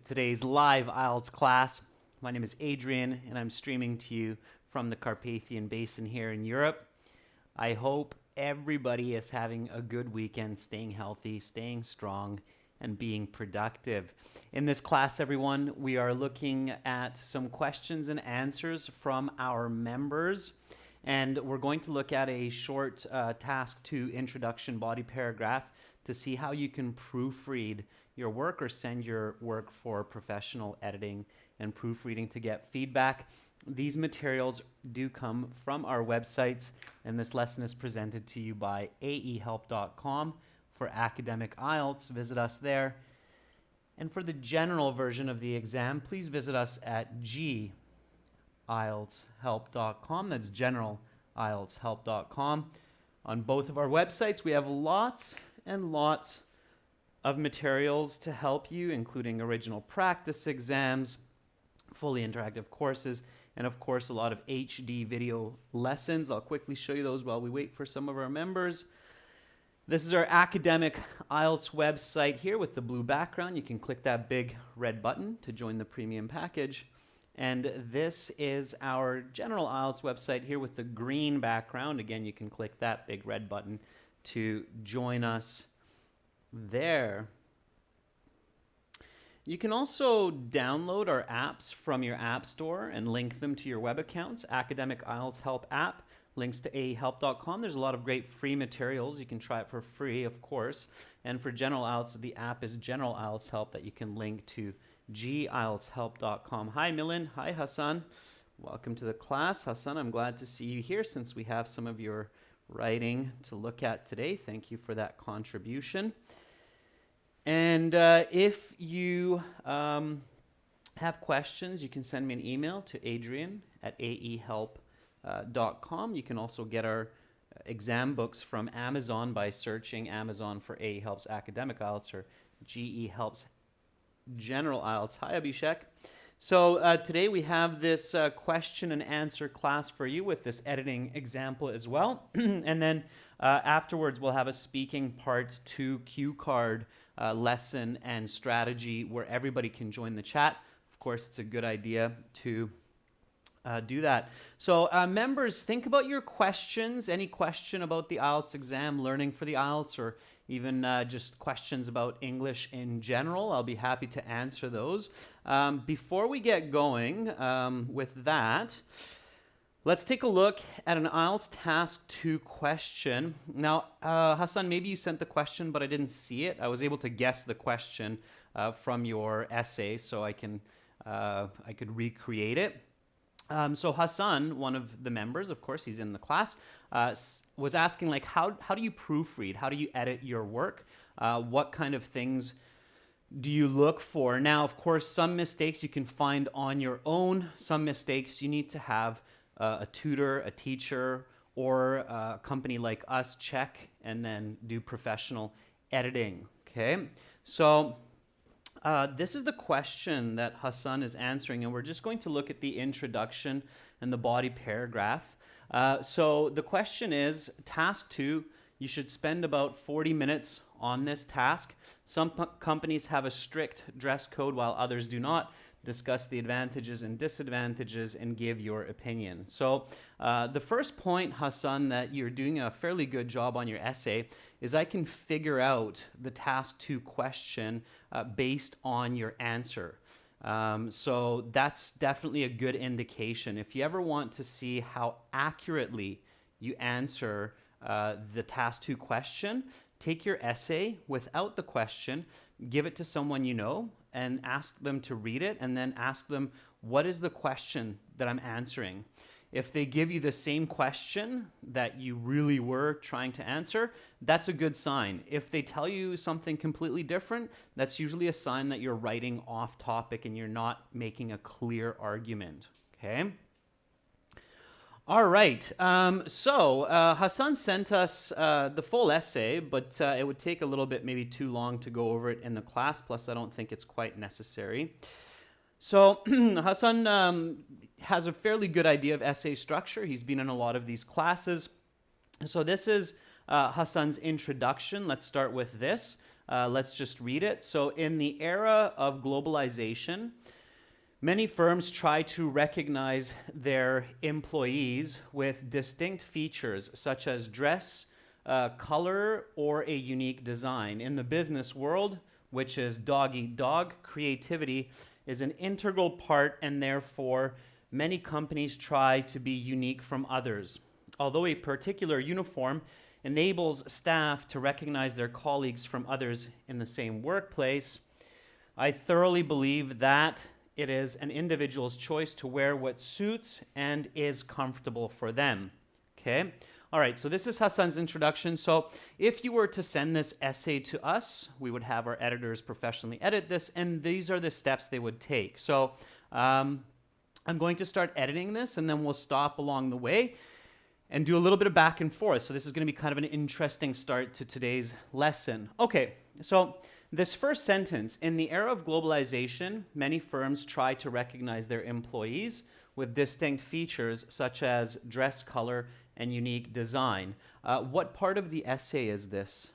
today's live IELTS class. My name is Adrian, and I'm streaming to you from the Carpathian Basin here in Europe. I hope everybody is having a good weekend, staying healthy, staying strong, and being productive. In this class, everyone, we are looking at some questions and answers from our members, and we're going to look at a short task 2 introduction body paragraph to see how you can proofread your work or send your work for professional editing and proofreading to get feedback. These materials do come from our websites, and this lesson is presented to you by aehelp.com. For academic IELTS, visit us there. And for the general version of the exam, please visit us at gieltshelp.com. That's generalieltshelp.com. On both of our websites, we have lots and lots of materials to help you, including original practice exams, fully interactive courses, and of course a lot of HD video lessons. I'll quickly show you those while we wait for some of our members. This is our academic IELTS website here with the blue background. You can click that big red button to join the premium package. And this is our general IELTS website here with the green background. Again, you can click that big red button to join us there. You can also download our apps from your app store and link them to your web accounts. Academic IELTS Help app, links to aehelp.com. There's a lot of great free materials. You can try it for free, of course. And for general IELTS, the app is General IELTS Help that you can link to gieltshelp.com. Hi, Milan. Hi, Hassan. Welcome to the class. Hassan, I'm glad to see you here since we have some of your writing to look at today. Thank you for that contribution. And if you have questions, you can send me an email to adrian@aehelp.com. You can also get our exam books from Amazon by searching Amazon for AE Helps Academic IELTS or GE Helps General IELTS. Hi, Abhishek. So today we have this question and answer class for you with this editing example as well. And then afterwards we'll have a speaking part 2 cue card lesson and strategy where everybody can join the chat. Of course, it's a good idea to do that. So members, think about your questions. Any question about the IELTS exam, learning for the IELTS, or even just questions about English in general, I'll be happy to answer those. Before we get going with that, let's take a look at an IELTS Task 2 question. Now, Hassan, maybe you sent the question, but I didn't see it. I was able to guess the question from your essay, so I could recreate it. So Hassan, one of the members, of course, he's in the class, was asking, like, how do you proofread? How do you edit your work? What kind of things do you look for? Now, of course, some mistakes you can find on your own. Some mistakes you need to have a tutor, a teacher, or a company like us check and then do professional editing, okay? So this is the question that Hassan is answering, and we're just going to look at the introduction and the body paragraph. So the question is, task 2, you should spend about 40 minutes on this task. Some companies have a strict dress code while others do not. Discuss the advantages and disadvantages and give your opinion. So the first point, Hassan, that you're doing a fairly good job on your essay is I can figure out the task 2 question based on your answer. So that's definitely a good indication. If you ever want to see how accurately you answer the task 2 question, take your essay without the question, give it to someone you know, and ask them to read it, and then ask them, what is the question that I'm answering? If they give you the same question that you really were trying to answer, that's a good sign. If they tell you something completely different, that's usually a sign that you're writing off topic and you're not making a clear argument, okay? All right, so Hassan sent us the full essay, but it would take a little bit, maybe too long to go over it in the class, plus I don't think it's quite necessary. So Hassan has a fairly good idea of essay structure. He's been in a lot of these classes. So this is Hassan's introduction. Let's start with this. Let's just read it. So, in the era of globalization, many firms try to recognize their employees with distinct features such as dress, color, or a unique design. In the business world, which is dog eat dog, creativity is an integral part, and therefore many companies try to be unique from others. Although a particular uniform enables staff to recognize their colleagues from others in the same workplace, I thoroughly believe that it is an individual's choice to wear what suits and is comfortable for them. Okay? All right, so this is Hassan's introduction. So if you were to send this essay to us, we would have our editors professionally edit this, and these are the steps they would take. So I'm going to start editing this, and then we'll stop along the way and do a little bit of back and forth. So this is going to be kind of an interesting start to today's lesson. Okay, so this first sentence, in the era of globalization, many firms try to recognize their employees with distinct features such as dress color and unique design. What part of the essay is this?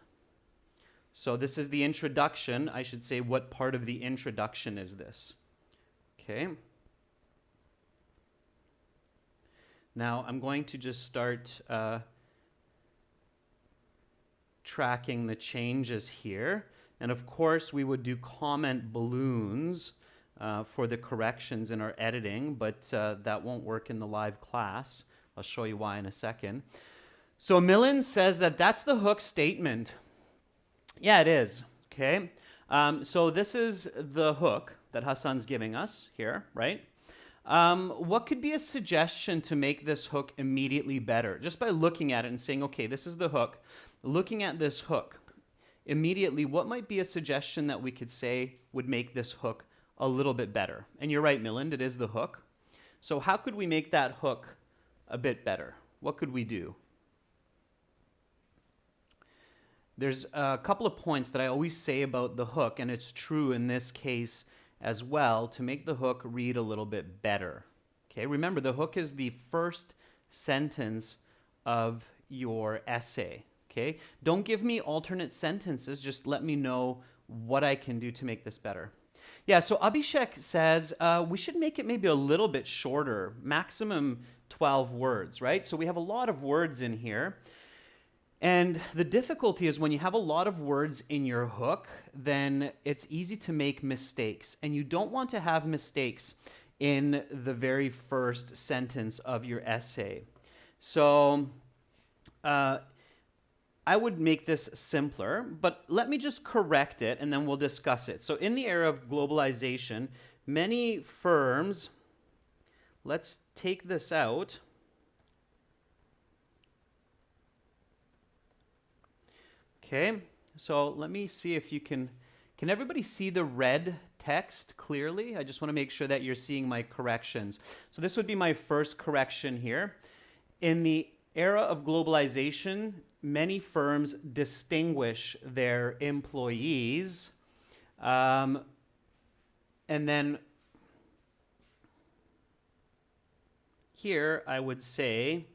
So this is the introduction. I should say, what part of the introduction is this? Okay. Now I'm going to just start tracking the changes here. And of course, we would do comment balloons for the corrections in our editing, but that won't work in the live class. I'll show you why in a second. So Millen says that that's the hook statement. Yeah, it is. Okay. So this is the hook that Hassan's giving us here, right? What could be a suggestion to make this hook immediately better? Just by looking at it and saying, okay, this is the hook. Looking at this hook, immediately, what might be a suggestion that we could say would make this hook a little bit better? And you're right, Millen, it is the hook. So how could we make that hook a bit better? What could we do? There's a couple of points that I always say about the hook, and it's true in this case as well, to make the hook read a little bit better. Okay, remember the hook is the first sentence of your essay. Okay, don't give me alternate sentences, just let me know what I can do to make this better. Yeah, so Abhishek says we should make it maybe a little bit shorter, maximum 12 words, right? So we have a lot of words in here. And the difficulty is when you have a lot of words in your hook, then it's easy to make mistakes. And you don't want to have mistakes in the very first sentence of your essay. So I would make this simpler, but let me just correct it and then we'll discuss it. So in the era of globalization, many firms, let's take this out. Okay, so let me see if you can everybody see the red text clearly? I just want to make sure that you're seeing my corrections. So this would be my first correction here. In the era of globalization, many firms distinguish their employees, and then here I would say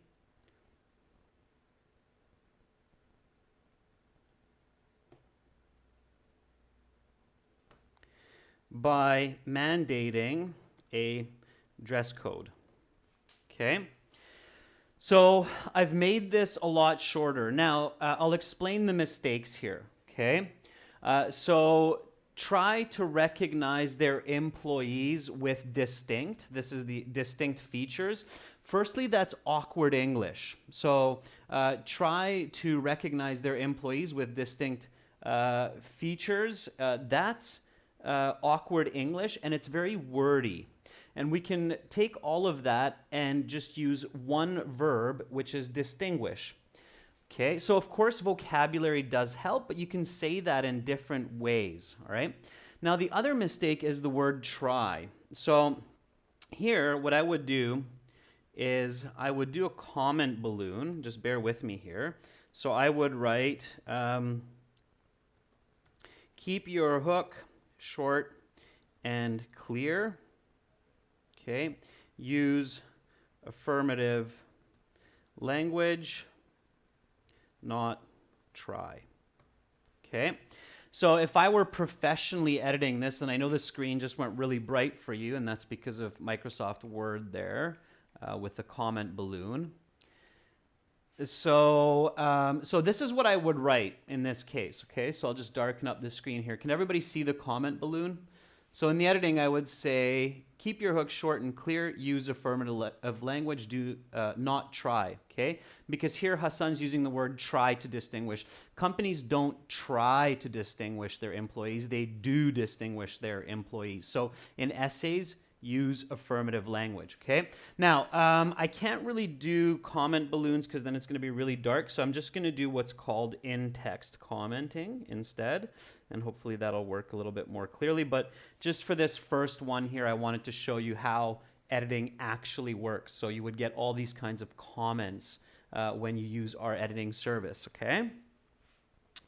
by mandating a dress code. Okay? So I've made this a lot shorter. Now, I'll explain the mistakes here. Okay? So try to recognize their employees with distinct. This is the distinct features. Firstly, that's awkward English. So try to recognize their employees with distinct features. That's awkward English, and it's very wordy. And we can take all of that and just use one verb, which is distinguish. Okay, so of course vocabulary does help, but you can say that in different ways, all right? Now the other mistake is the word try. So here, what I would do is I would do a comment balloon. Just bear with me here. So I would write, keep your hook short and clear. Okay, use affirmative language, not try. Okay, So if I were professionally editing this, and I know the screen just went really bright for you, and that's because of Microsoft Word there with the comment balloon. So this is what I would write in this case, okay? So I'll just darken up the screen here. Can everybody see the comment balloon? So in the editing, I would say, keep your hook short and clear, use affirmative language, do not try, okay? Because here Hassan's using the word try to distinguish. Companies don't try to distinguish their employees, they do distinguish their employees. So in essays, use affirmative language, okay? Now, I can't really do comment balloons because then it's going to be really dark, so I'm just going to do what's called in-text commenting instead, and hopefully that'll work a little bit more clearly. But just for this first one here, I wanted to show you how editing actually works. So you would get all these kinds of comments when you use our editing service, okay?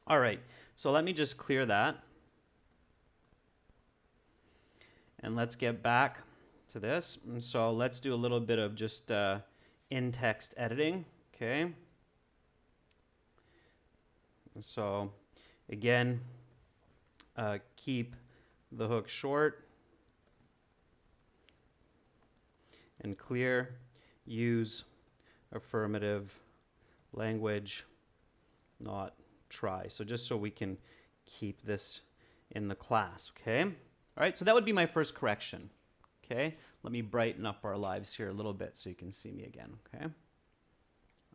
All right, so let me just clear that. And let's get back to this. And so let's do a little bit of just in-text editing, okay? And so again, keep the hook short and clear, use affirmative language, not try. So just so we can keep this in the class, okay? All right, so that would be my first correction, okay? Let me brighten up our lives here a little bit so you can see me again, okay?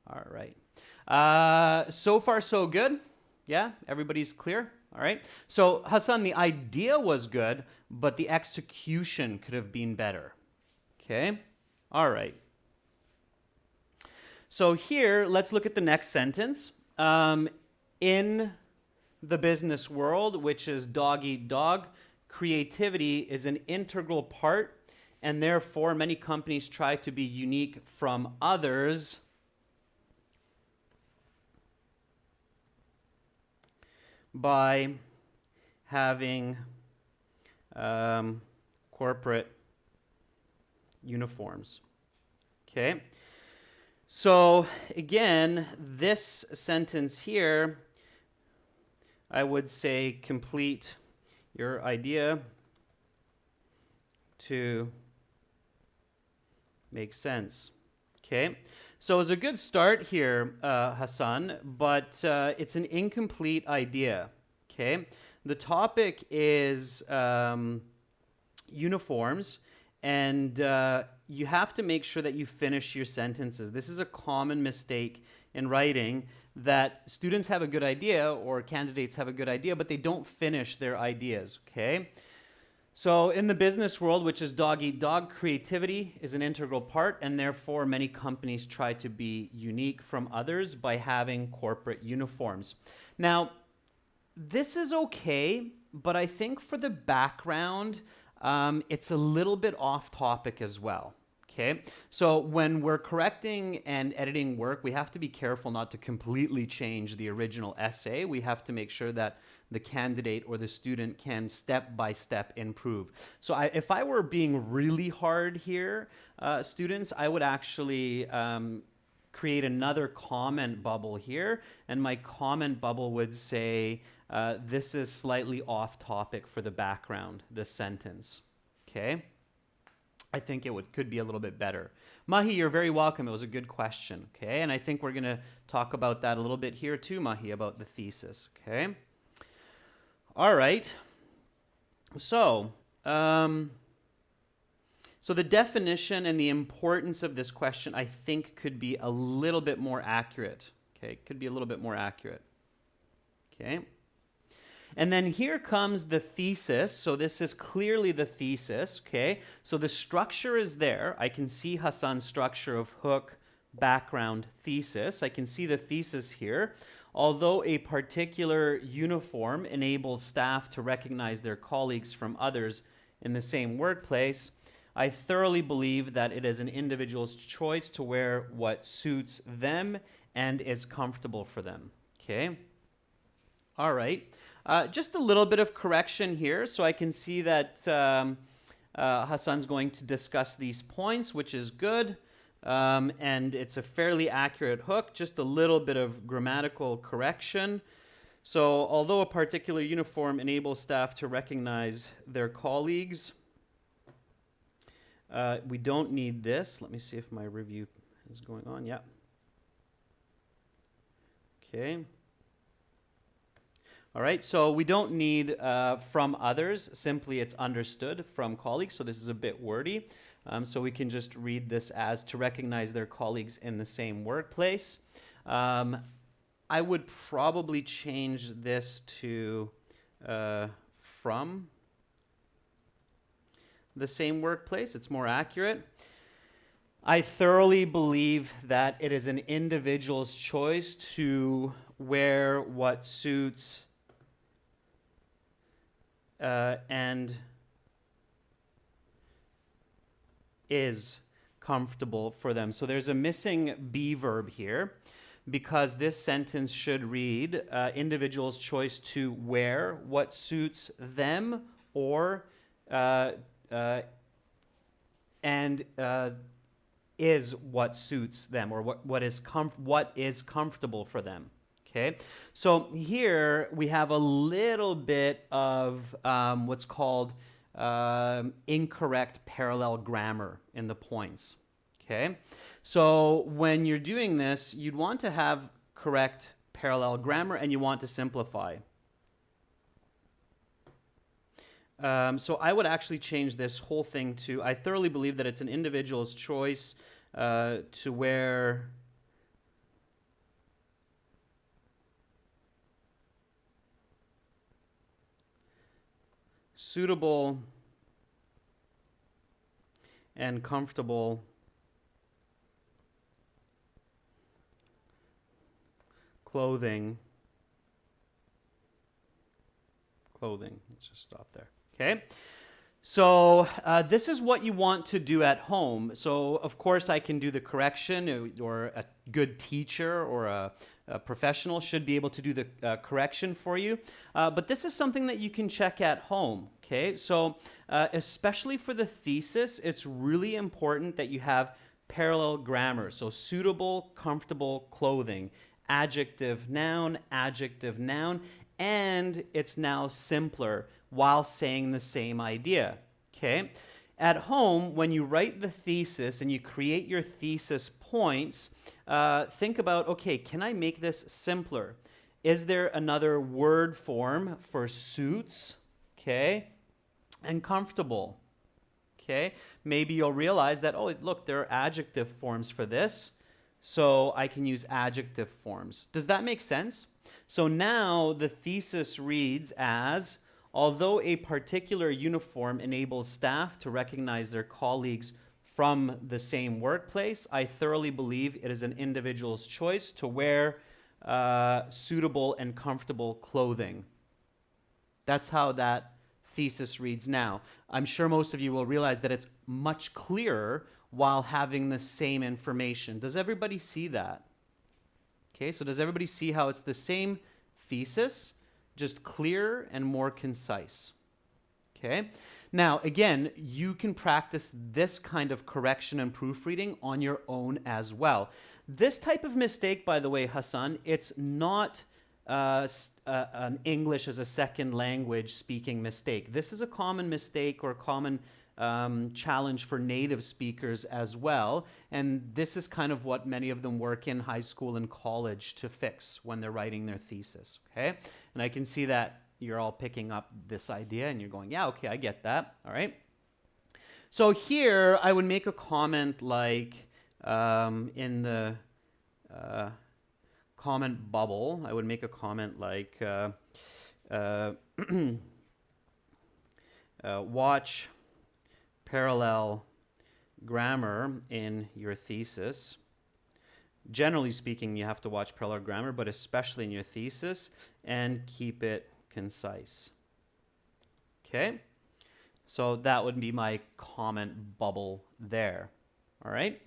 All right. So far, so good? Yeah, everybody's clear? All right. So, Hassan, the idea was good, but the execution could have been better, okay? All right. So here, let's look at the next sentence. In the business world, which is dog eat dog, creativity is an integral part, and therefore many companies try to be unique from others by having corporate uniforms. Okay? So again, this sentence here, I would say complete your idea to make sense. Okay? So it's a good start here, Hassan, but it's an incomplete idea. Okay? The topic is uniforms, and you have to make sure that you finish your sentences. This is a common mistake in writing, that students have a good idea or candidates have a good idea, but they don't finish their ideas, okay? So in the business world, which is dog eat dog, creativity is an integral part, and therefore many companies try to be unique from others by having corporate uniforms. Now, this is okay, but I think for the background, it's a little bit off topic as well. Okay, so when we're correcting and editing work, we have to be careful not to completely change the original essay. We have to make sure that the candidate or the student can step by step improve. So if I were being really hard here, students, I would actually create another comment bubble here, and my comment bubble would say, this is slightly off topic for the background, this sentence. Okay? I think it could be a little bit better. Mahi, you're very welcome. It was a good question, okay? And I think we're going to talk about that a little bit here too, Mahi, about the thesis, okay? All right. So, so the definition and the importance of this question, I think, could be a little bit more accurate, okay? Could be a little bit more accurate, okay? And then here comes the thesis. So this is clearly the thesis, okay? So the structure is there. I can see Hassan's structure of hook, background, thesis. I can see the thesis here. Although a particular uniform enables staff to recognize their colleagues from others in the same workplace, I thoroughly believe that it is an individual's choice to wear what suits them and is comfortable for them, okay? All right. Just a little bit of correction here. So I can see that Hassan's going to discuss these points, which is good. And it's a fairly accurate hook. Just a little bit of grammatical correction. So although a particular uniform enables staff to recognize their colleagues, we don't need this. Let me see if my review is going on. Yeah. Okay. All right, so we don't need from others, simply it's understood from colleagues, so this is a bit wordy. So we can just read this as to recognize their colleagues in the same workplace. I would probably change this to from the same workplace. It's more accurate. I thoroughly believe that it is an individual's choice to wear what suits and is comfortable for them. So there's a missing be verb here because this sentence should read individual's choice to wear what suits them or is what suits them or what is comfortable for them. Okay, so here we have a little bit of what's called incorrect parallel grammar in the points. Okay, so when you're doing this, you'd want to have correct parallel grammar and you want to simplify. So I would actually change this whole thing to, I thoroughly believe that it's an individual's choice to wear suitable and comfortable clothing. Let's just stop there. Okay. So this is what you want to do at home. So of course I can do the correction, or a good teacher or a professional should be able to do the correction for you. But this is something that you can check at home. Okay, so especially for the thesis, it's really important that you have parallel grammar. So suitable, comfortable clothing, adjective, noun, and it's now simpler while saying the same idea. Okay, at home, when you write the thesis and you create your thesis points, think about, okay, can I make this simpler? Is there another word form for suits? Okay, and comfortable. Okay, maybe you'll realize that, oh, look, there are adjective forms for this, so I can use adjective forms. Does that make sense? So now the thesis reads as, although a particular uniform enables staff to recognize their colleagues from the same workplace, I thoroughly believe it is an individual's choice to wear suitable and comfortable clothing. That's how that thesis reads now. I'm sure most of you will realize that it's much clearer while having the same information. Does everybody see that? Okay, so does everybody see how it's the same thesis, just clearer and more concise? Okay, now again, you can practice this kind of correction and proofreading on your own as well. This type of mistake, by the way, Hassan, it's not an English as a second language speaking mistake. This is a common mistake or common challenge for native speakers as well, and this is kind of what many of them work in high school and college to fix when they're writing their thesis. Okay, and I can see that you're all picking up this idea and you're going, yeah, okay, I get that. All right, so here I would make a comment like in the comment bubble, I would make a comment like watch parallel grammar in your thesis. Generally speaking, you have to watch parallel grammar, but especially in your thesis, and keep it concise. Okay? So that would be my comment bubble there. All right?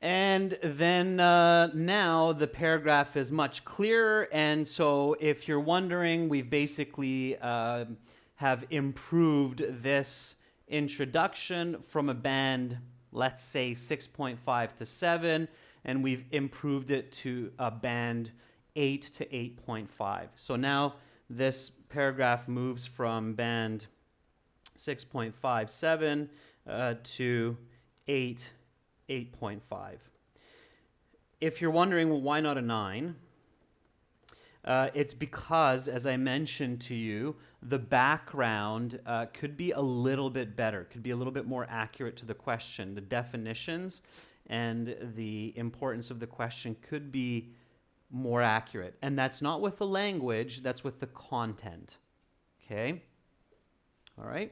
And then now the paragraph is much clearer, and so if you're wondering, we've basically have improved this introduction from a band, let's say 6.5 to 7, and we've improved it to a band 8 to 8.5. So now this paragraph moves from band 6.57 to 8.5. If you're wondering, well, why not a 9? It's because, as I mentioned to you, the background could be a little bit better, could be a little bit more accurate to the question. The definitions and the importance of the question could be more accurate. And that's not with the language, that's with the content. Okay? All right?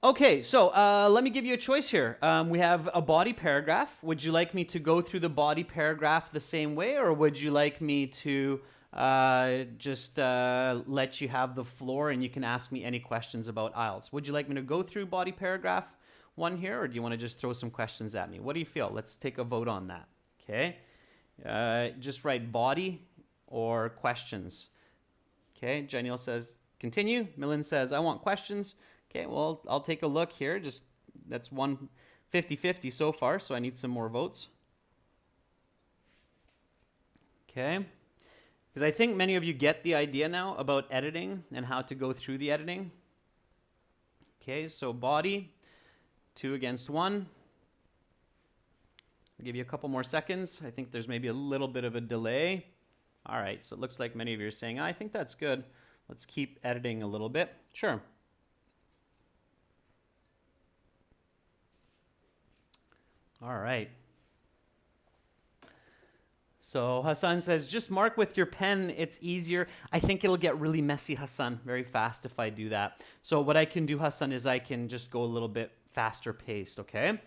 Okay, so let me give you a choice here. We have a body paragraph. Would you like me to go through the body paragraph the same way, or would you like me to just let you have the floor and you can ask me any questions about IELTS? Would you like me to go through body paragraph 1 here, or do you want to just throw some questions at me? What do you feel? Let's take a vote on that. Okay? Just write body or questions. Okay, Janiel says continue. Millen says I want questions. Okay, well, I'll take a look here. Just that's 50-50 so far, so I need some more votes. Okay, because I think many of you get the idea now about editing and how to go through the editing. Okay, so body, 2 against 1. I'll give you a couple more seconds. I think there's maybe a little bit of a delay. All right, so it looks like many of you are saying, I think that's good. Let's keep editing a little bit. Sure. All right. So Hassan says, just mark with your pen. It's easier. I think it'll get really messy, Hassan, very fast if I do that. So what I can do, Hassan, is I can just go a little bit faster paced, okay?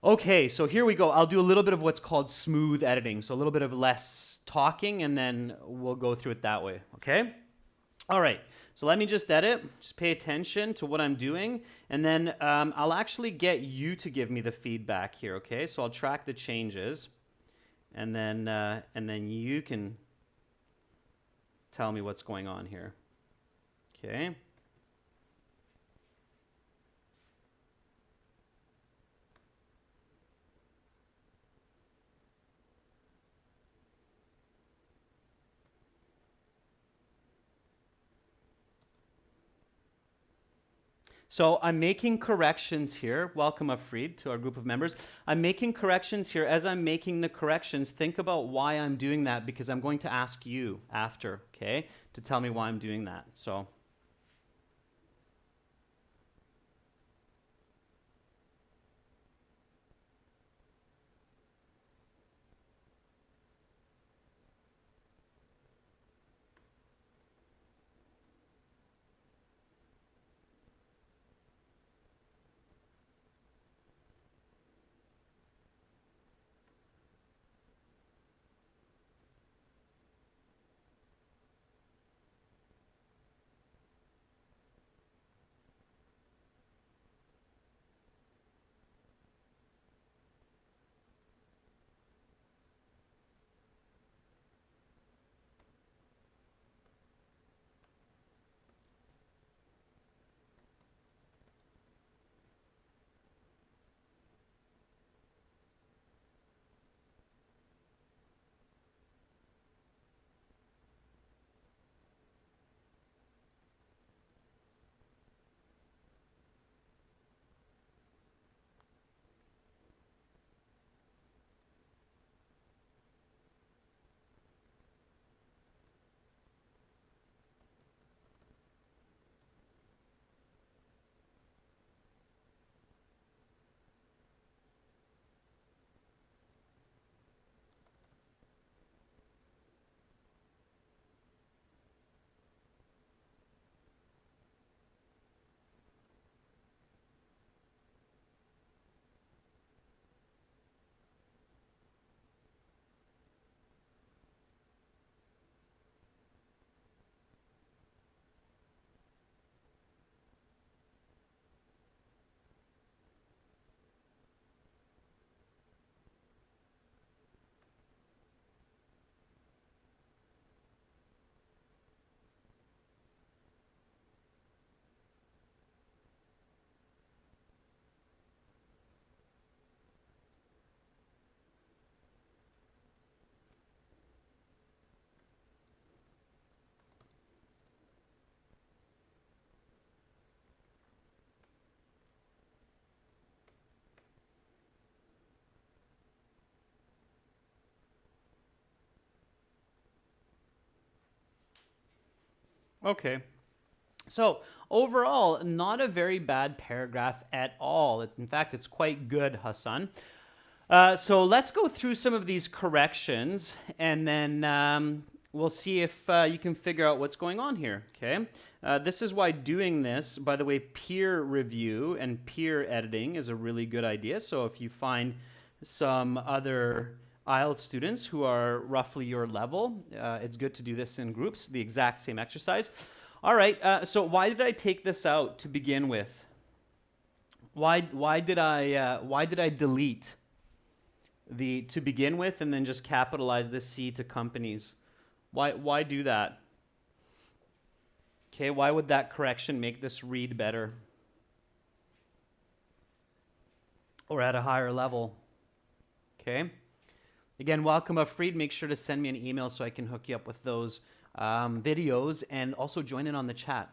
Okay, so here we go. I'll do a little bit of what's called smooth editing. So a little bit of less talking, and then we'll go through it that way, okay? All right, so let me just edit. Just pay attention to what I'm doing, and then I'll actually get you to give me the feedback here, okay? So I'll track the changes, and then you can tell me what's going on here, okay? So I'm making corrections here. Welcome, Afreed, to our group of members. I'm making corrections here. As I'm making the corrections, think about why I'm doing that, because I'm going to ask you after, okay, to tell me why I'm doing that. So. Okay. So overall, not a very bad paragraph at all. In fact, it's quite good, Hassan. So let's go through some of these corrections, and then we'll see if you can figure out what's going on here, okay? This is why doing this, by the way, peer review and peer editing is a really good idea. So if you find some other IELTS students who are roughly your level, it's good to do this in groups, the exact same exercise. All right, so why did I take this out to begin with? Why did I delete the to begin with and then just capitalize the C to companies? Why do that? Okay, why would that correction make this read better? Or at a higher level? Okay. Again, welcome Proofread. Make sure to send me an email so I can hook you up with those videos, and also join in on the chat.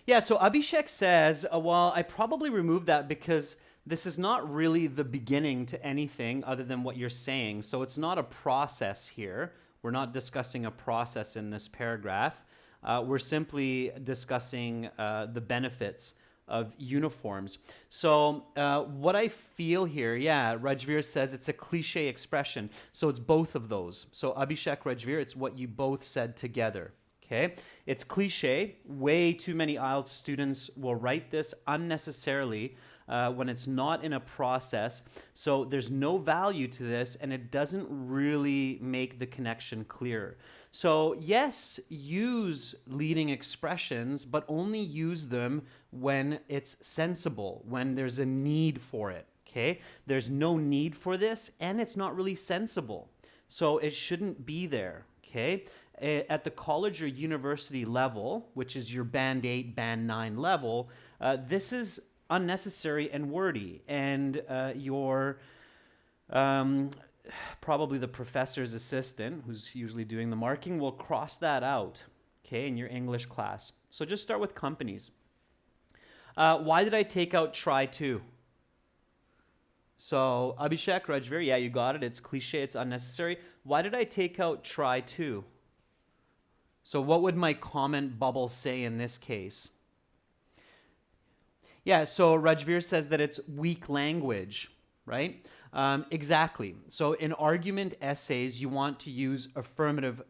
Yeah, so Abhishek says, well, I probably removed that because this is not really the beginning to anything other than what you're saying. So it's not a process here. We're not discussing a process in this paragraph. We're simply discussing the benefits of uniforms. So what I feel here, yeah, Rajveer says it's a cliche expression. So it's both of those. So Abhishek, Rajveer, it's what you both said together. Okay, it's cliche. Way too many IELTS students will write this unnecessarily when it's not in a process. So there's no value to this, and it doesn't really make the connection clear. So yes, use leading expressions, but only use them when it's sensible, when there's a need for it. Okay, there's no need for this, and it's not really sensible. So it shouldn't be there. Okay. At the college or university level, which is your band 8, band 9 level, this is unnecessary and wordy, and your probably the professor's assistant, who's usually doing the marking, will cross that out, okay, in your English class. So just start with companies. Why did I take out try to? So Abhishek, Rajveer, yeah, you got it. It's cliche, it's unnecessary. Why did I take out try to? So what would my comment bubble say in this case? Yeah, so Rajveer says that it's weak language, right? Exactly. So in argument essays, you want to use affirmative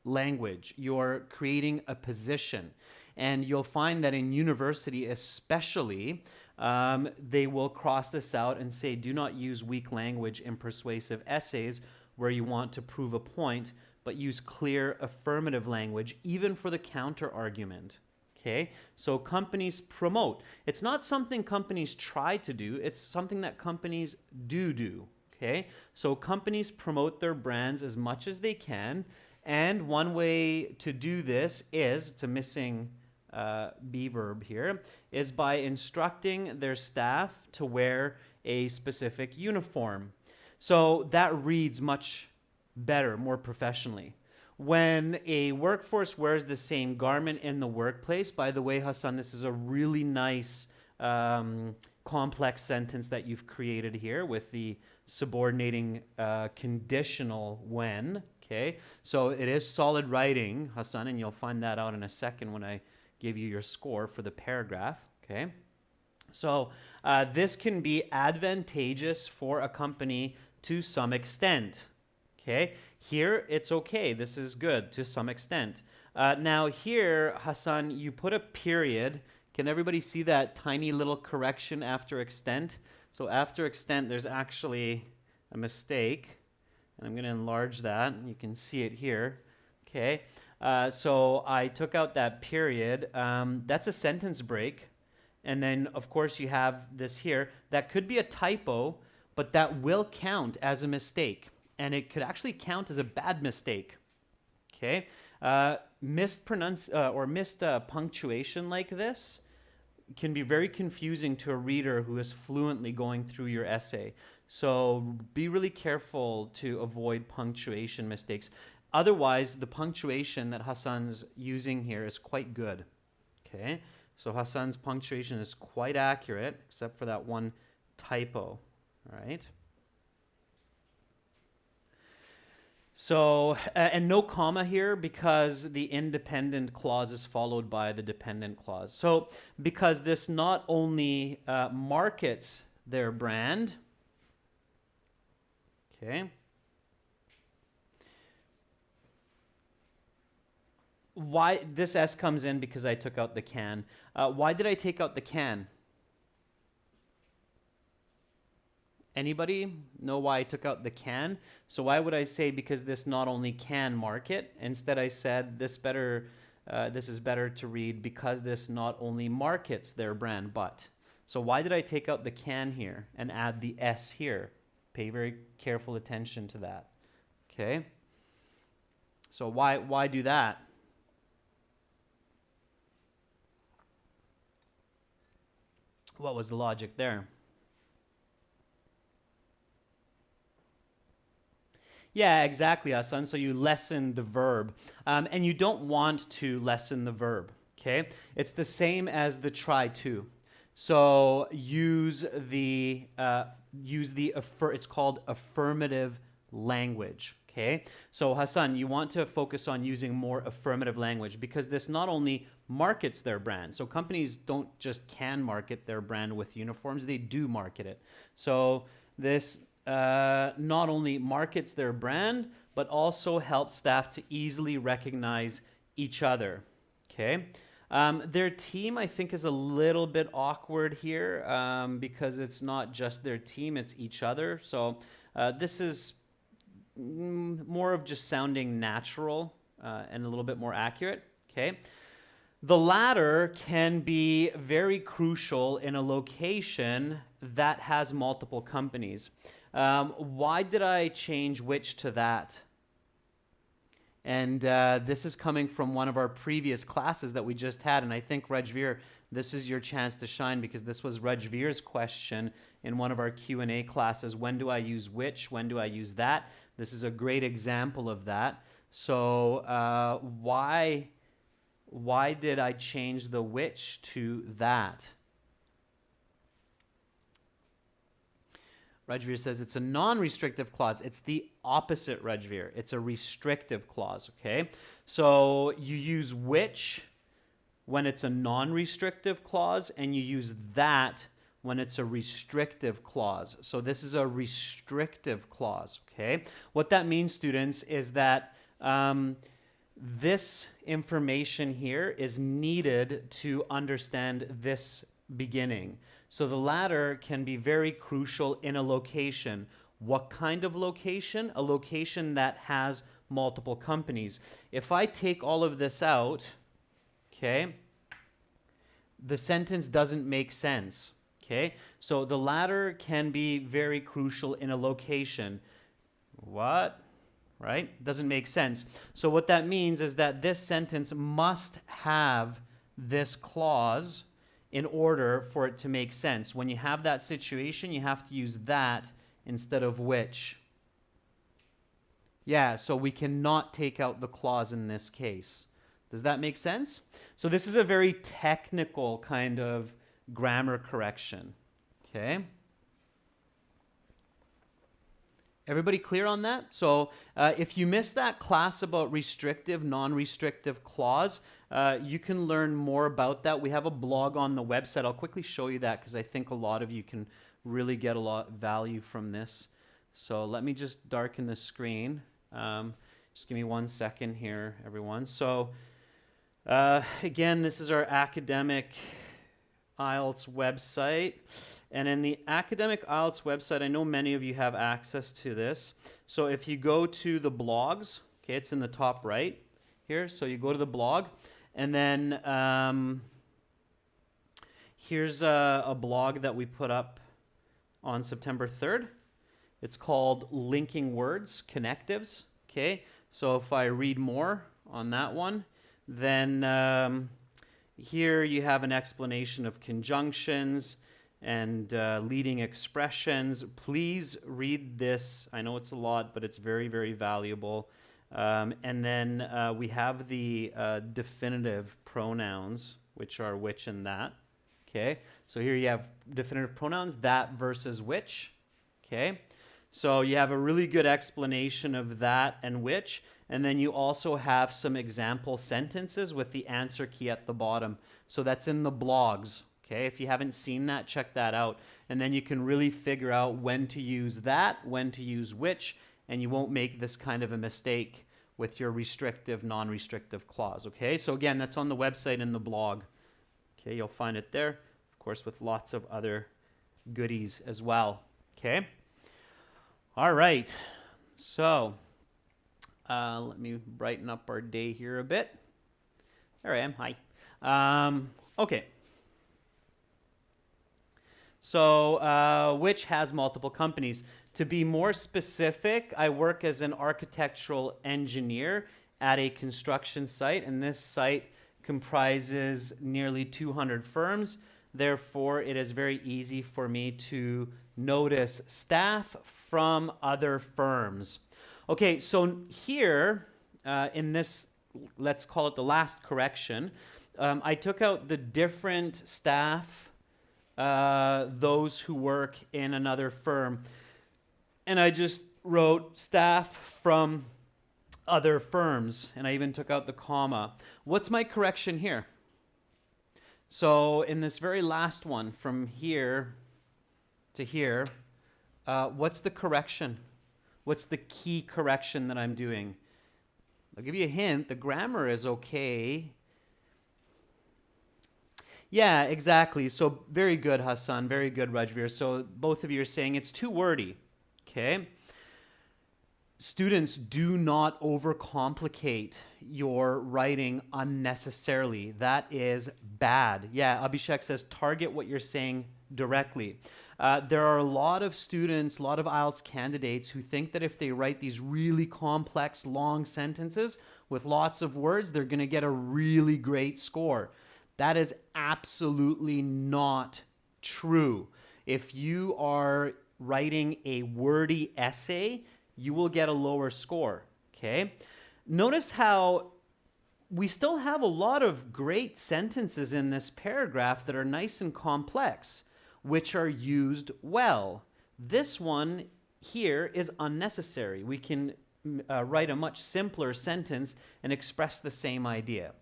language. You're creating a position. And you'll find that in university especially, they will cross this out and say, do not use weak language in persuasive essays where you want to prove a point, but use clear affirmative language, even for the counter argument. Okay, so companies promote. It's not something companies try to do, it's something that companies do. Okay, so companies promote their brands as much as they can, and one way to do this is, it's a missing be verb here, is by instructing their staff to wear a specific uniform. So that reads much better, more professionally. When a workforce wears the same garment in the workplace, by the way, Hassan, this is a really nice complex sentence that you've created here with the subordinating conditional when, okay? So it is solid writing, Hassan, and you'll find that out in a second when I give you your score for the paragraph, okay? So this can be advantageous for a company to some extent. Okay, here it's okay. This is good to some extent. Now here, Hassan, you put a period. Can everybody see that tiny little correction after extent? So after extent, there's actually a mistake. And I'm going to enlarge that. You can see it here. Okay, so I took out that period. That's a sentence break. And then, of course, you have this here. That could be a typo, but that will count as a mistake. And it could actually count as a bad mistake. Okay, missed punctuation like this can be very confusing to a reader who is fluently going through your essay. So be really careful to avoid punctuation mistakes. Otherwise, the punctuation that Hassan's using here is quite good. Okay, so Hassan's punctuation is quite accurate, except for that one typo. All right. So, and no comma here because the independent clause is followed by the dependent clause. So, because this not only markets their brand, okay, why this S comes in because I took out the can. Why did I take out the can? Anybody know why I took out the can? So why would I say because this not only can market? Instead, I said this better. This is better to read because this not only markets their brand, but. So why did I take out the can here and add the S here? Pay very careful attention to that. Okay. So why do that? What was the logic there? Yeah, exactly, Hassan. So you lessen the verb. And you don't want to lessen the verb, okay? It's the same as the try to. So it's called affirmative language, okay? So Hassan, you want to focus on using more affirmative language because this not only markets their brand. So companies don't just can market their brand with uniforms, they do market it. So this not only markets their brand, but also helps staff to easily recognize each other. Okay. Their team, I think, is a little bit awkward here because it's not just their team, it's each other. So this is more of just sounding natural and a little bit more accurate. Okay. The latter can be very crucial in a location that has multiple companies. Why did I change which to that? And this is coming from one of our previous classes that we just had. And I think, Rajveer, this is your chance to shine because this was Rajveer's question in one of our Q&A classes. When do I use which? When do I use that? This is a great example of that. So why did I change the which to that? Rajveer says it's a non-restrictive clause. It's the opposite, Rajveer. It's a restrictive clause, okay? So you use which when it's a non-restrictive clause, and you use that when it's a restrictive clause. So this is a restrictive clause, okay? What that means, students, is that this information here is needed to understand this beginning. So the latter can be very crucial in a location. What kind of location? A location that has multiple companies. If I take all of this out, okay, the sentence doesn't make sense. Okay, so the latter can be very crucial in a location. What? Right? Doesn't make sense. So what that means is that this sentence must have this clause in order for it to make sense. When you have that situation, you have to use that instead of which. Yeah, so we cannot take out the clause in this case. Does that make sense? So this is a very technical kind of grammar correction. Okay? Everybody clear on that? So if you missed that class about restrictive, non-restrictive clause, you can learn more about that. We have a blog on the website. I'll quickly show you that because I think a lot of you can really get a lot of value from this. So let me just darken the screen. Just give me 1 second here, everyone. So again, this is our academic IELTS website. And in the academic IELTS website, I know many of you have access to this. So if you go to the blogs, okay, it's in the top right here. So you go to the blog, and then here's a blog that we put up on September 3rd. It's called Linking Words, Connectives. Okay, so if I read more on that one, then here you have an explanation of conjunctions and leading expressions. Please read this. I know it's a lot, but it's very, very valuable. And then we have the definitive pronouns, which are which and that. Okay, so here you have definitive pronouns, that versus which. Okay, So you have a really good explanation of that and which, and then you also have some example sentences with the answer key at the bottom. So that's in the blogs. Okay, if you haven't seen that, check that out. And then you can really figure out when to use that, when to use which, and you won't make this kind of a mistake with your restrictive, non-restrictive clause. Okay, so again, that's on the website in the blog. Okay, you'll find it there, of course, with lots of other goodies as well. Okay, all right, so let me brighten up our day here a bit. There I am. Hi. Okay. So, which has multiple companies. To be more specific, I work as an architectural engineer at a construction site, and this site comprises nearly 200 firms. Therefore, it is very easy for me to notice staff from other firms. Okay, so here in this, let's call it the last correction, I took out the different staff, those who work in another firm. And I just wrote staff from other firms, and I even took out the comma. What's my correction here? So in this very last one, from here to here, what's the correction? What's the key correction that I'm doing? I'll give you a hint. The grammar is okay. Yeah, exactly. So very good, Hassan. Very good, Rajveer. So both of you are saying it's too wordy. Okay. Students, do not overcomplicate your writing unnecessarily. That is bad. Yeah, Abhishek says target what you're saying directly. There are a lot of students, a lot of IELTS candidates who think that if they write these really complex, long sentences with lots of words, they're going to get a really great score. That is absolutely not true. If you are writing a wordy essay, you will get a lower score, okay? Notice how we still have a lot of great sentences in this paragraph that are nice and complex, which are used well. This one here is unnecessary. We can write a much simpler sentence and express the same idea,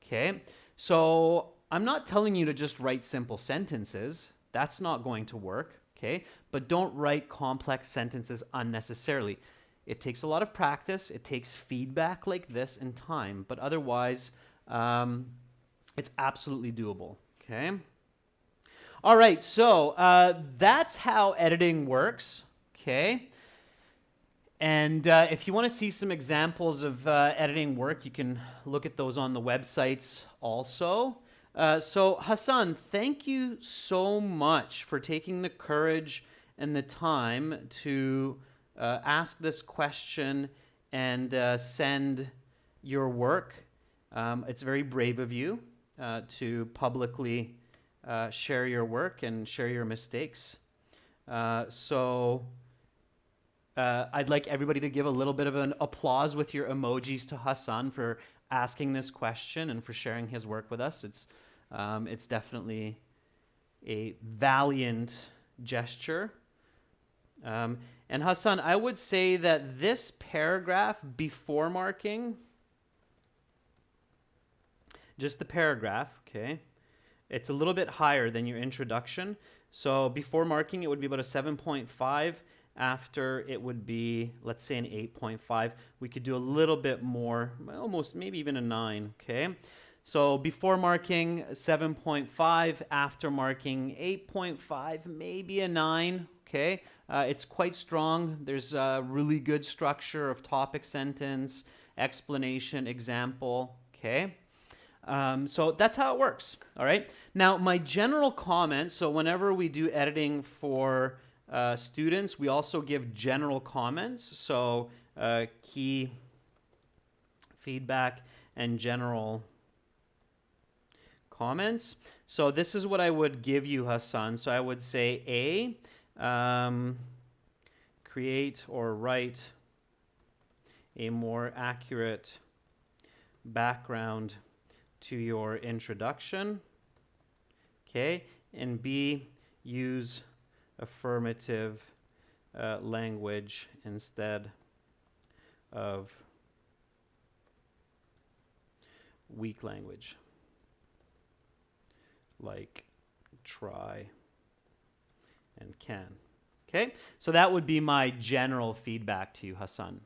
okay? So I'm not telling you to just write simple sentences. That's not going to work, okay? But don't write complex sentences unnecessarily. It takes a lot of practice. It takes feedback like this and time, but otherwise, it's absolutely doable, okay? All right, so that's how editing works, okay? And if you want to see some examples of editing work, you can look at those on the websites also. So Hassan, thank you so much for taking the courage and the time to ask this question and send your work. It's very brave of you to publicly share your work and share your mistakes. I'd like everybody to give a little bit of an applause with your emojis to Hassan for asking this question and for sharing his work with us. It's definitely a valiant gesture. And Hassan, I would say that this paragraph before marking, just the paragraph, okay, it's a little bit higher than your introduction. So before marking, it would be about a 7.5. After, it would be, let's say, an 8.5. We could do a little bit more, almost maybe even a 9, okay? So before marking, 7.5. After marking, 8.5, maybe a 9, okay? It's quite strong. There's a really good structure of topic sentence, explanation, example, okay? So that's how it works, all right? Now, my general comment, so whenever we do editing for students, we also give general comments, so key feedback and general comments. So this is what I would give you, Hassan. So I would say A, create or write a more accurate background to your introduction, okay, and B, use affirmative language instead of weak language, like try and can. Okay, so that would be my general feedback to you, Hassan.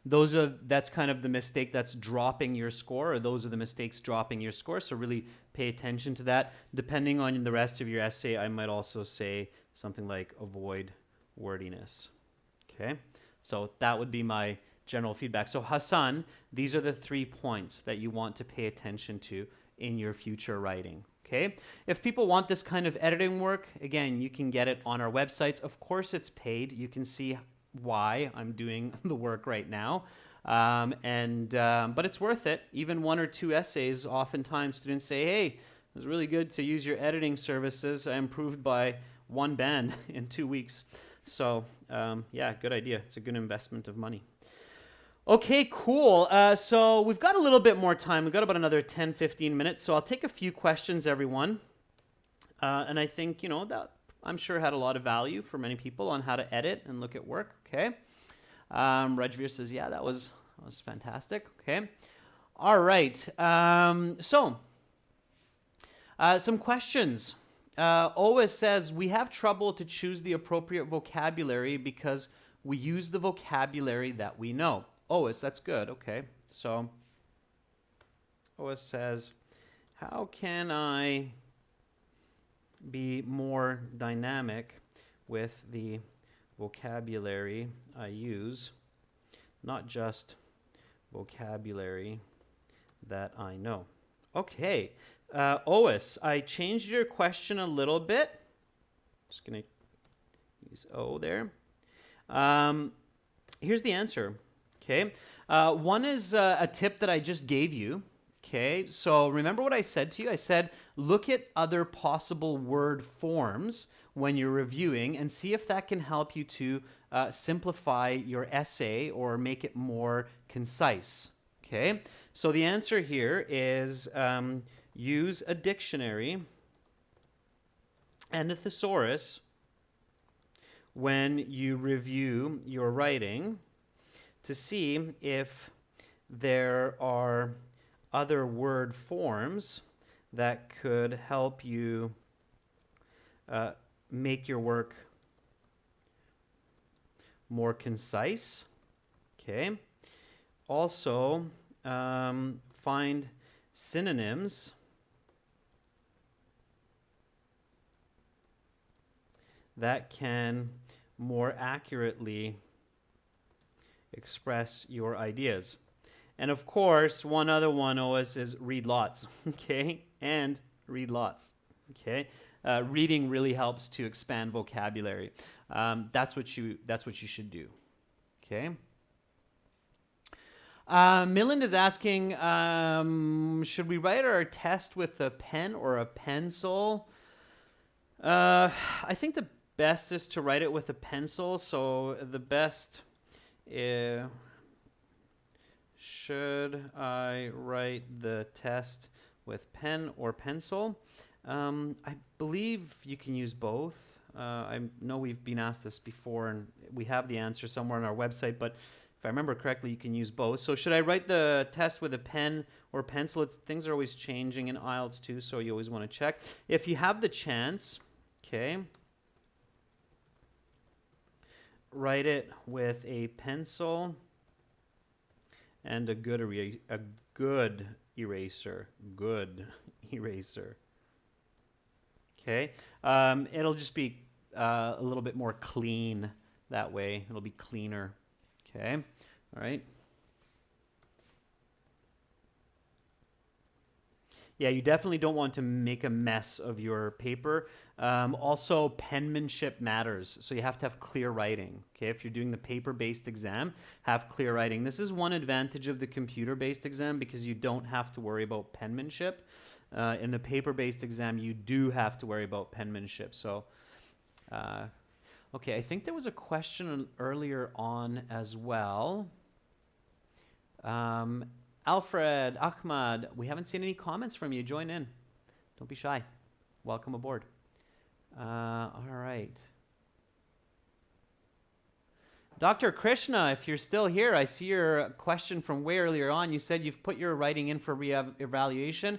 That's kind of the mistake that's dropping your score, or those are the mistakes dropping your score. So really pay attention to that. Depending on the rest of your essay, I might also say something like avoid wordiness. Okay, so that would be my general feedback. So Hassan, these are the 3 points that you want to pay attention to in your future writing. Okay, if people want this kind of editing work, again, you can get it on our websites. Of course, it's paid. You can see why I'm doing the work right now. But it's worth it. Even 1 or 2 essays, oftentimes students say, hey, it was really good to use your editing services. I improved by 1 band in 2 weeks. So yeah, good idea. It's a good investment of money. Okay, cool. So we've got a little bit more time. We've got about another 10, 15 minutes. So I'll take a few questions, everyone. And I think, that I'm sure had a lot of value for many people on how to edit and look at work. Okay. Rajveer says, yeah, that was fantastic. Okay. All right. Some questions. Ois says, we have trouble to choose the appropriate vocabulary because we use the vocabulary that we know. Ois, that's good. Okay. So Ois says, how can I be more dynamic with the vocabulary I use, not just vocabulary that I know? Okay. Ois, I changed your question a little bit. Just going to use O there. Here's the answer. Okay. One is a tip that I just gave you. Okay. So remember what I said to you? I said, look at other possible word forms when you're reviewing and see if that can help you to simplify your essay or make it more concise. Okay. So the answer here is use a dictionary and a thesaurus when you review your writing to see if there are other word forms that could help you make your work more concise. Okay. Also, find synonyms that can more accurately express your ideas. And of course, one other one, Ois, is read lots. Okay, and read lots. Okay, reading really helps to expand vocabulary. That's what you should do. Okay. Milland is asking, should we write our test with a pen or a pencil? I think the best is to write it with a pencil. So the best is, should I write the test with pen or pencil? I believe you can use both. I know we've been asked this before and we have the answer somewhere on our website, but if I remember correctly, you can use both. So should I write the test with a pen or pencil? Things are always changing in IELTS too, so you always want to check. If you have the chance, okay, write it with a pencil and a good eraser. Good eraser. Okay. It'll just be a little bit more clean that way. It'll be cleaner. Okay. All right. Yeah, you definitely don't want to make a mess of your paper. Also, penmanship matters, so you have to have clear writing. Okay, if you're doing the paper-based exam, have clear writing. This is one advantage of the computer-based exam because you don't have to worry about penmanship. In the paper-based exam, you do have to worry about penmanship. So, okay, I think there was a question earlier on as well. Alfred, Ahmad, we haven't seen any comments from you. Join in. Don't be shy. Welcome aboard. All right. Dr. Krishna, if you're still here, I see your question from way earlier on. You said you've put your writing in for re-evaluation.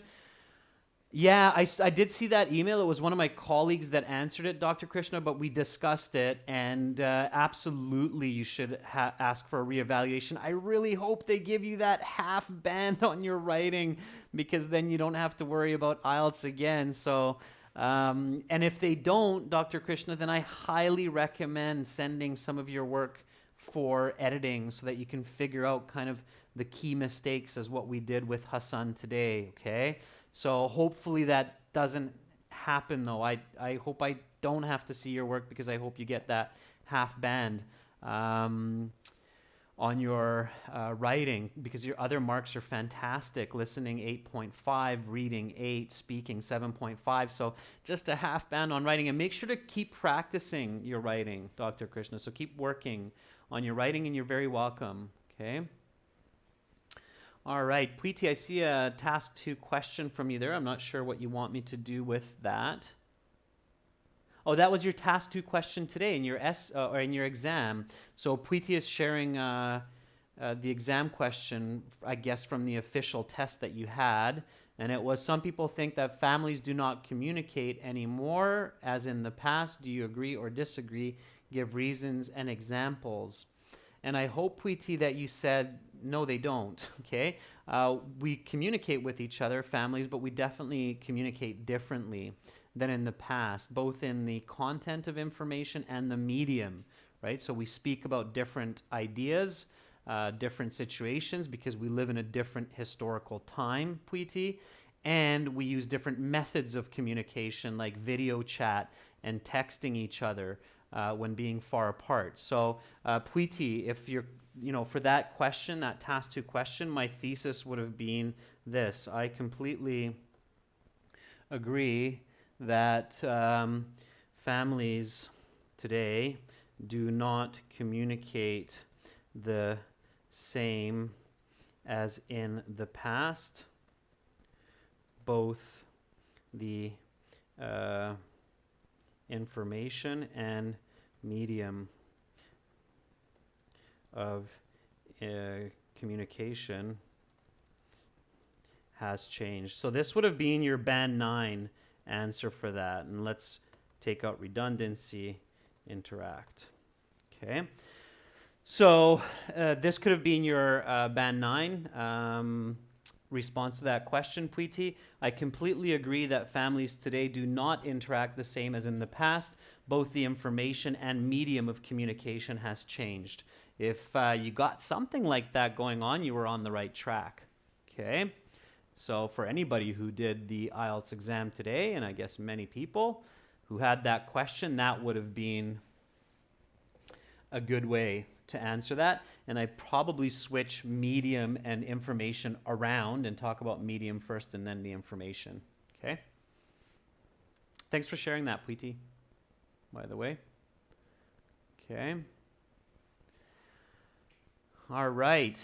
Yeah, I did see that email. It was one of my colleagues that answered it, Dr. Krishna, but we discussed it, and absolutely you should ask for a reevaluation. I really hope they give you that half band on your writing, because then you don't have to worry about IELTS again. So, and if they don't, Dr. Krishna, then I highly recommend sending some of your work for editing so that you can figure out kind of the key mistakes as what we did with Hassan today, okay? So hopefully that doesn't happen, though. I hope I don't have to see your work, because I hope you get that half band on your writing, because your other marks are fantastic. Listening 8.5, reading 8, speaking 7.5. So just a half band on writing. And make sure to keep practicing your writing, Dr. Krishna. So keep working on your writing, and you're very welcome. Okay. All right, Preeti, I see a task 2 question from you there. I'm not sure what you want me to do with that. Oh, that was your task 2 question today in your or in your exam. So Preeti is sharing the exam question, I guess, from the official test that you had. And it was, some people think that families do not communicate anymore as in the past. Do you agree or disagree? Give reasons and examples. And I hope, Preeti, that you said, no, they don't, okay? We communicate with each other, families, but we definitely communicate differently than in the past, both in the content of information and the medium, right? So we speak about different ideas, different situations, because we live in a different historical time, Preeti, and we use different methods of communication, like video chat and texting each other when being far apart. So, Preeti, if you're, for that question, that task 2 question, my thesis would have been this. I completely agree that families today do not communicate the same as in the past. Both the information and medium of communication has changed. So this would have been your band 9 answer for that. And let's take out redundancy, interact. Okay. So this could have been your band 9 response to that question, Preeti. I completely agree that families today do not interact the same as in the past. Both the information and medium of communication has changed. If you got something like that going on, you were on the right track. Okay. So for anybody who did the IELTS exam today, and I guess many people who had that question, that would have been a good way to answer that. And I probably switch medium and information around and talk about medium first and then the information. Okay. Thanks for sharing that, Preeti, by the way. Okay. All right.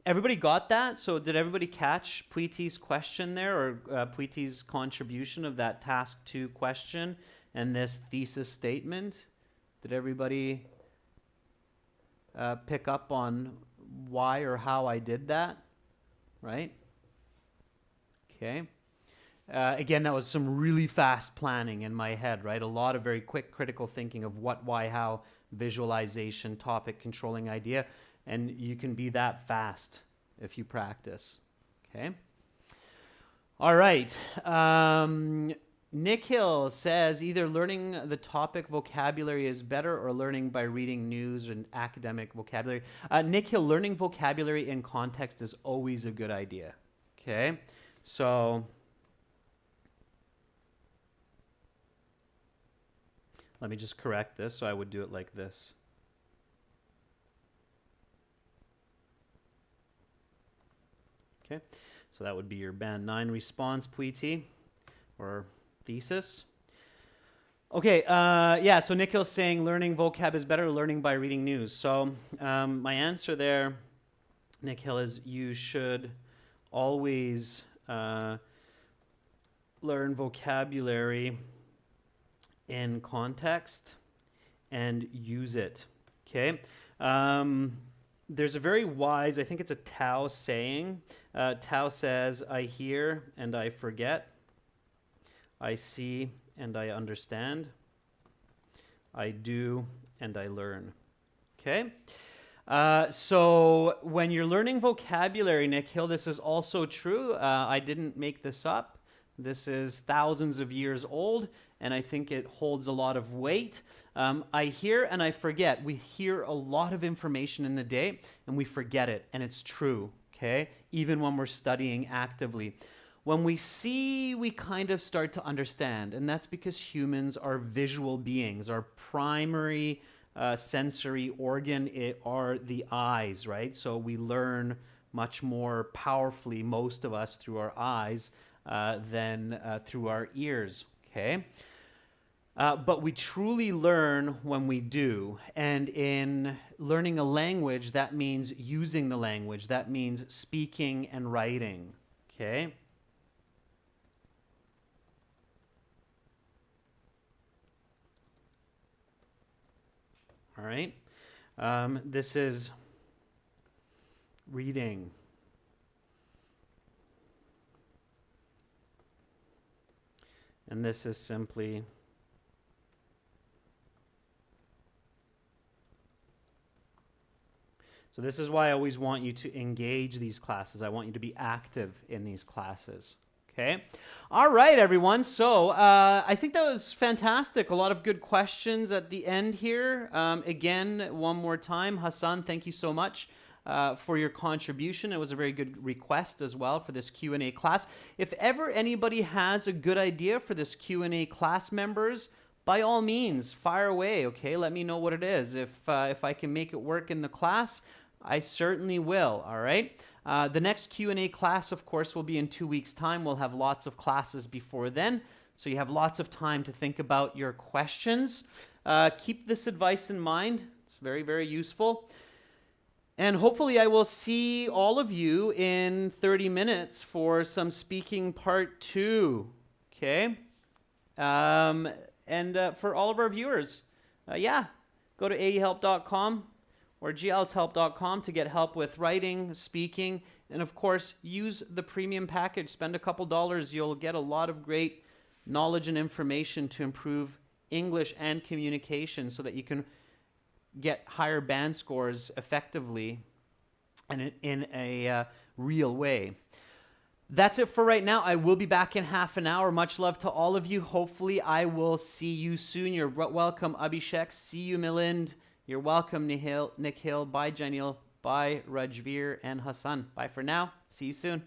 Everybody got that? So did everybody catch Preeti's question there, or Preeti's contribution of that task 2 question and this thesis statement? Did everybody pick up on why or how I did that? Right? Okay. Again, that was some really fast planning in my head, right? A lot of very quick critical thinking of what, why, how, visualization, topic, controlling idea. And you can be that fast if you practice. Okay. All right. Nick Hill says either learning the topic vocabulary is better or learning by reading news and academic vocabulary. Nick Hill, learning vocabulary in context is always a good idea. Okay. So let me just correct this. So I would do it like this. Okay, so that would be your band 9 response, Preeti, or thesis. Okay, yeah, so Nikhil's saying learning vocab is better, learning by reading news. So my answer there, Nikhil, is you should always learn vocabulary in context and use it Okay. There's a very wise, I think it's a Tao saying. Tao says, I hear and I forget. I see and I understand. I do and I learn. Okay? So when you're learning vocabulary, Nick Hill, this is also true. I didn't make this up. This is thousands of years old, and I think it holds a lot of weight. I hear and I forget. We hear a lot of information in the day, and we forget it, and it's true, okay? Even when we're studying actively. When we see, we kind of start to understand, and that's because humans are visual beings. Our primary sensory organ are the eyes, right? So we learn much more powerfully, most of us, through our eyes than through our ears, okay? But we truly learn when we do. And in learning a language, that means using the language. That means speaking and writing, okay? All right. This is reading. And this is simply so this is why I always want you to engage these classes. I want you to be active in these classes. Okay. All right, everyone. So I think that was fantastic. A lot of good questions at the end here. Again, one more time, Hassan, thank you so much for your contribution. It was a very good request as well for this Q&A class. If ever anybody has a good idea for this Q&A class, members, by all means, fire away, okay? Let me know what it is. If I can make it work in the class, I certainly will, all right? The next Q&A class, of course, will be in 2 weeks' time. We'll have lots of classes before then, so you have lots of time to think about your questions. Keep this advice in mind. It's very, very useful. And hopefully I will see all of you in 30 minutes for some speaking part 2, okay? And for all of our viewers, go to aehelp.com or glshelp.com to get help with writing, speaking, and of course, use the premium package. Spend a couple dollars. You'll get a lot of great knowledge and information to improve English and communication so that you can get higher band scores effectively and in a real way. That's it for right now. I will be back in half an hour. Much love to all of you. Hopefully, I will see you soon. You're welcome, Abhishek. See you, Milind. You're welcome, Nick Hill. Bye, Janil. Bye, Rajveer and Hassan. Bye for now. See you soon.